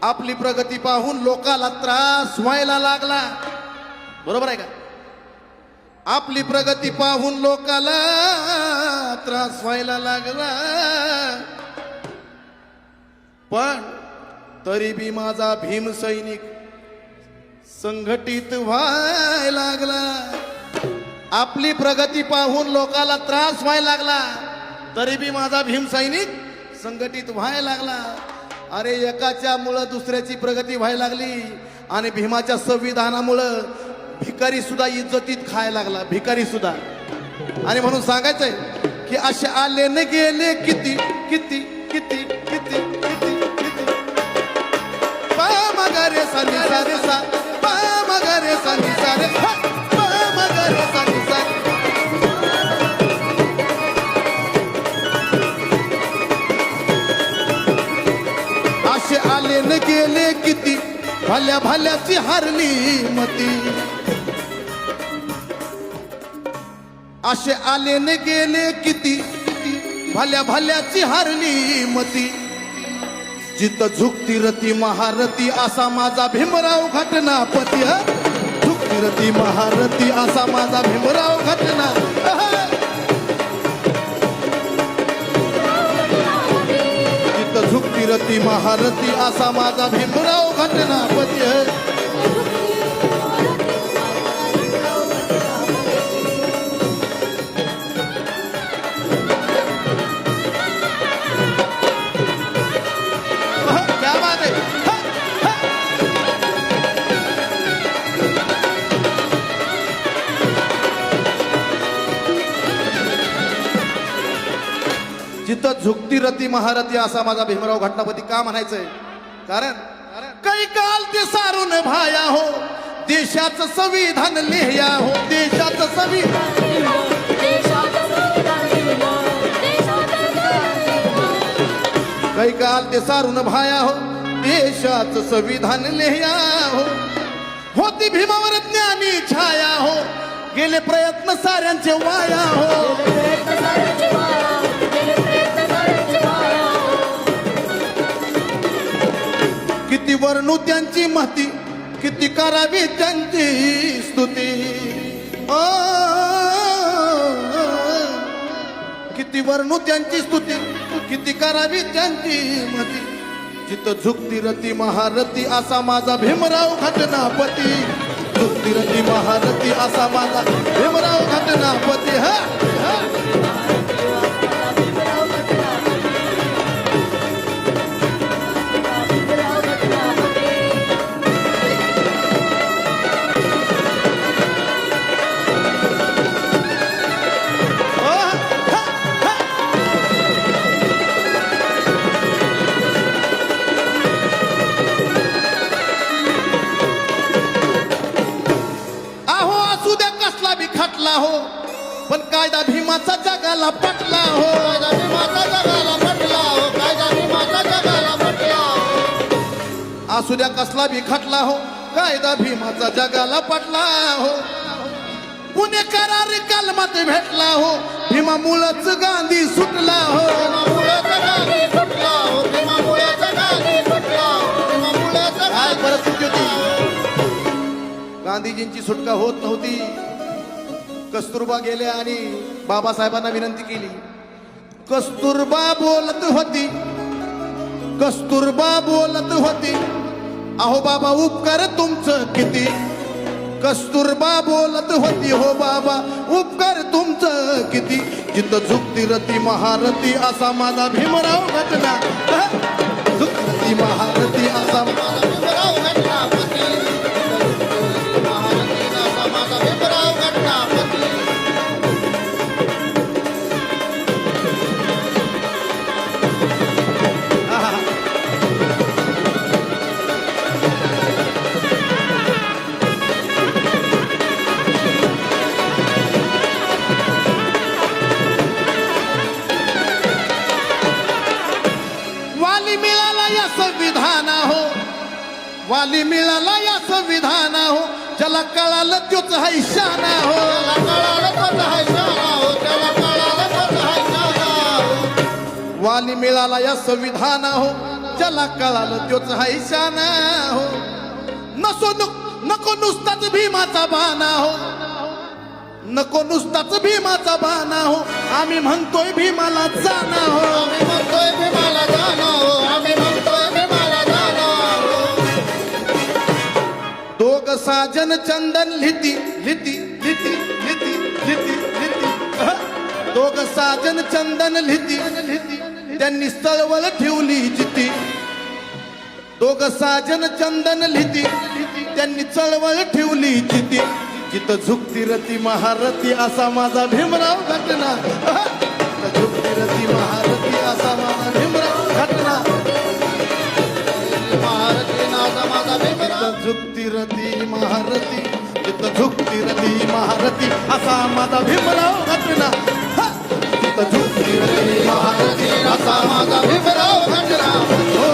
आपली प्रगती पाहून लोकाला त्रास व्हायला लागला. बरोबर आहे का? आपली प्रगती पाहून लोकाला त्रास व्हायला लागला, पण तरी बी माझा भीम सैनिक संघटित व्हायला लागला. आपली प्रगती पाहून लोकाला त्रास व्हायला लागला, तरी बी माझा भीम सैनिक संघटित व्हायला लागला. अरे एकाच्या मुळे दुसऱ्याची प्रगती व्हायला लागली आणि भीमाच्या संविधानामुळे भिकारी सुद्धा इज्जतीत खायला लागला, भिकारी सुद्धा. आणि म्हणून सांगायचंय की असे आले न गेले किती किती किती किती किती किती पा मगरे सानी सारे सा, पा मगरे सानी सारे, पा मगरे सानी सारे. असे आले न गेले किती, भल्या भल्याची हरली मती. असे आले न गेले किती, भल्या भल्याची हरली मती. जिथं झुकती रती महारती असा माझा भीमराव घटनापती. झुकती रती महारती असा माझा भीमराव घटना. जिथं झुकती रती महारती असा माझा भीमराव घटनापती. जिथं झुकती रती महारथी असा माझा भीमराव घटनापती का म्हणायचंय? कारण काही काल ते सारून भाया हो, देशाचं संविधान लिहया हो, देशाचं संविधान. काही काल ते सारून भाया हो, देशाचं संविधान लिहया हो. होती भीमावर ज्ञानी छाया हो, गेले प्रयत्न साऱ्यांचे वाया हो. किती वर्णू त्यांची महती, किती करावी त्यांची स्तुती. किती वर्णू त्यांची स्तुती, किती करावी त्यांची महती. जिथं झुकती रती महारथी असा माझा भीमराव घटनापती. झुकती रती महारथी असा माझा भीमराव घटनापती. खटला हो, पण कायदा भीमाचा जगाला पटला हो. कायदा भीमाचा जगाला पटला हो, कायदा भीमाचा जगाला पटला हो. असू द्या कसला बी खटला हो, कायदा भीमाचा जगाला पटला हो. पुणे करार कलमात भेटला हो, भीमामुळेच गांधी सुटला हो. भीमामुळेच गांधी सुटला हो, भीमामुळेच गांधी सुटला हो, भीमामुळेच. काय परिस्थिती होती, गांधीजींची सुटका होत नव्हती. कस्तुरबा गेले आणि बाबासाहेबांना विनंती केली. कस्तुरबा बोलत होती, कस्तुरबा बोलत होती, अहो बाबा उपकार तुमचं किती. कस्तुरबा बोलत होती, हो बाबा उपकार तुमचं किती. जिथं झुकती रती महारथी असा माझा भीमराव घटना. झुकती रती महारथी असा माझा भीमराव घटनापती. महारथी असा माझा भीमराव घटनापती. वाली मिळाला या संविधाना हो, वाली मिळाला या संविधाना हो. ज्याला कळालं तोच हाय शाना हो. ज्याला कळालं तोच हाय शाना हो, ज्याला कळालं तोच हाय शाना हो. वाली मिळाला या संविधाना हो, ज्याला कळालं त्योच हाय शाना हो. नको नुसताच भीमाचा बाणा हो, नको नुसताच भीमाचा बाणा हो, आम्ही म्हणतोय भीमाला जाना हो, आम्ही म्हणतोय भीमाला जाणं हो, आम्ही म्हणतोय भीमाला जाणं हो. दोघ साजन चंदन लिहिती लिहिती लिहिती लिहिती लिहिती लिहिती दोघ साजन चंदन लिहिती लिहिती त्यांनी चळवळ ठेवली जिती. दोघ साजन चंदन लिहिती त्यांनी चळवळ ठेवली जिती. जिथं झुकती रती महारथी असा माझा भीमराव घटना. जिथं झुकती रती महारथी असा माझा भीमराव घटना. महारथी नाचा माझा भीमराव. जिथं झुकती रती महारथी, जिथं झुकती रती महारथी असा माझा भीमराव घटना. जिथं झुकती रती महारथी असा माझा भीमराव घटना. हो